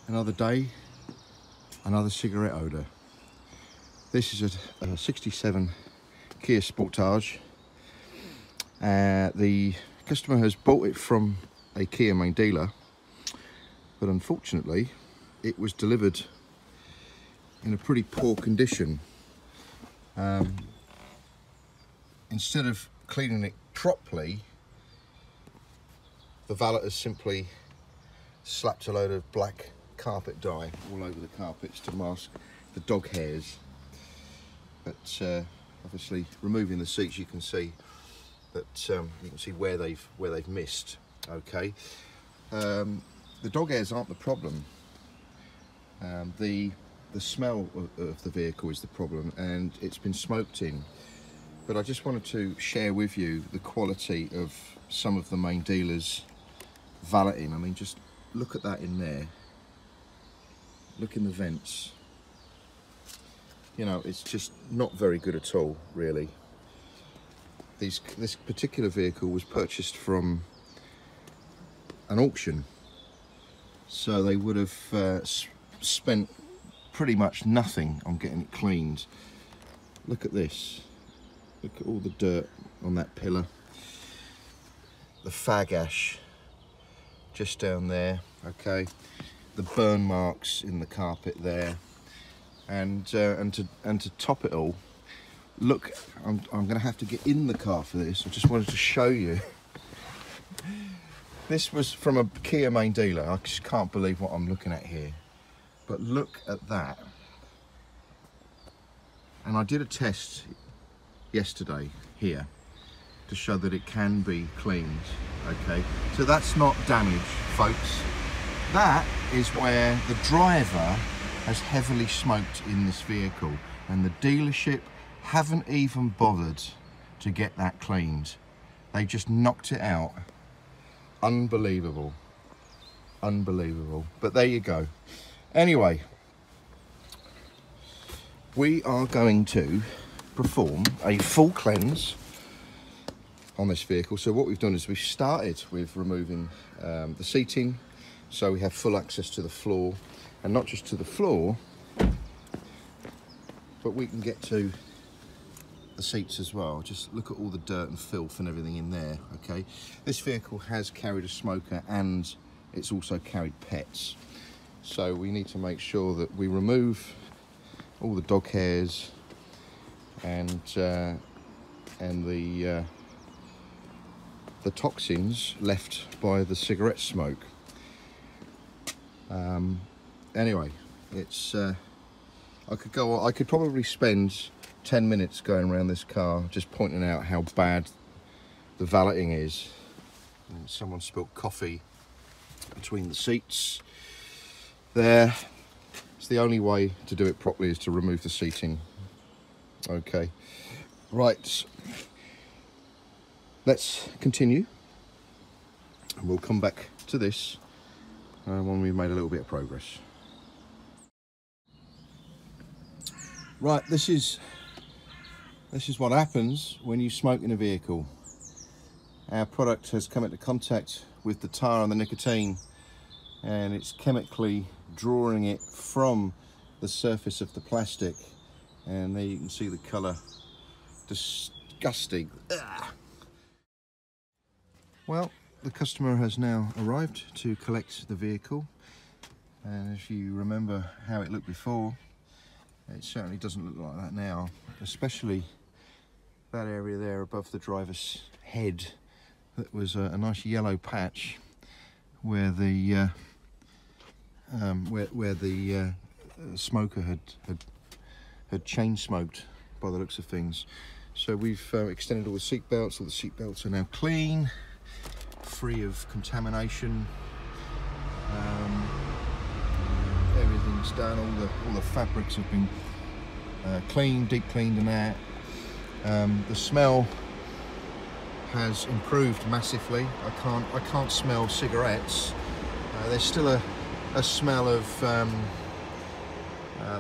Another day, another cigarette odour. This is a 67 Kia Sportage. The customer has bought it from a Kia main dealer, but unfortunately it was delivered in a pretty poor condition. Instead of cleaning it properly, the valet has simply slapped a load of black carpet dye all over the carpets to mask the dog hairs. But obviously, removing the seats, you can see that where they've missed. Okay, the dog hairs aren't the problem. The smell of the vehicle is the problem, and it's been smoked in. But I just wanted to share with you the quality of some of the main dealers' valeting. I mean, just look at that in there. Look in the vents. You know, it's just not very good at all, really. This particular vehicle was purchased from an auction, so they would have spent pretty much nothing on getting it cleaned. Look at this. Look at all the dirt on that pillar. The fag ash just down there, okay. The burn marks in the carpet there. And to top it all, look, I'm going to have to get in the car for this. I just wanted to show you. This was from a Kia main dealer. I just can't believe what I'm looking at here. But look at that. And I did a test yesterday here to show that it can be cleaned. Okay, so that's not damage, folks. That is where the driver has heavily smoked in this vehicle, and the dealership haven't even bothered to get that cleaned. They just knocked it out. Unbelievable. Unbelievable. But there you go. Anyway, we are going to perform a full cleanse on this vehicle. So what we've done is we've started with removing the seating, so we have full access to the floor, and not just to the floor, but we can get to the seats as well. Just look at all the dirt and filth and everything in there. Okay, this vehicle has carried a smoker and it's also carried pets, so we need to make sure that we remove all the dog hairs and the toxins left by the cigarette smoke. Anyway, it's I could probably spend 10 minutes going around this car just pointing out how bad the valeting is. And someone spilt coffee between the seats there. It's the only way to do it properly is to remove the seating. Okay, right, let's continue, and we'll come back to this when we've made a little bit of progress. Right, this is what happens when you smoke in a vehicle. Our product has come into contact with the tar and the nicotine, and it's chemically drawing it from the surface of the plastic, and there you can see the colour. Disgusting. Ugh. Well, the customer has now arrived to collect the vehicle, and if you remember how it looked before, it certainly doesn't look like that now, especially that area there above the driver's head. That was a nice yellow patch where the smoker had chain smoked by the looks of things. So we've extended all the seat belts. All the seat belts are now clean, free of contamination. Everything's done. All the fabrics have been cleaned, deep cleaned, and out. The smell has improved massively. I can't smell cigarettes. There's still a smell of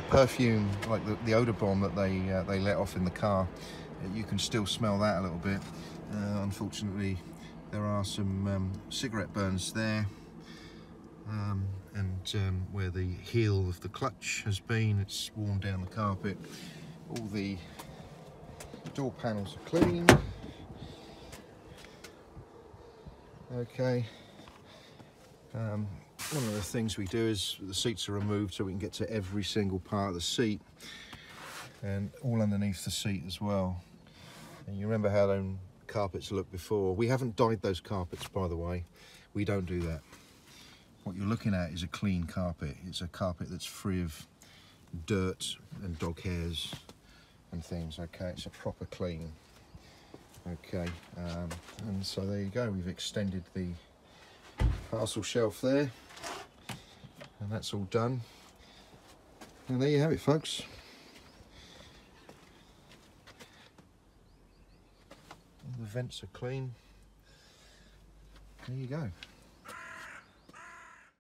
perfume, like the odour bomb that they let off in the car. You can still smell that a little bit. Unfortunately, there are some cigarette burns there, and where the heel of the clutch has been, it's worn down the carpet. All the door panels are clean. Okay. One of the things we do is the seats are removed so we can get to every single part of the seat, and all underneath the seat as well. And you remember how them carpets looked before? We haven't dyed those carpets, by the way. We don't do that. What you're looking at is a clean carpet. It's a carpet that's free of dirt and dog hairs and things. Okay, it's a proper clean. Okay, and so there you go. We've extended the parcel shelf there, and that's all done. And there you have it, folks. All the vents are clean. There you go.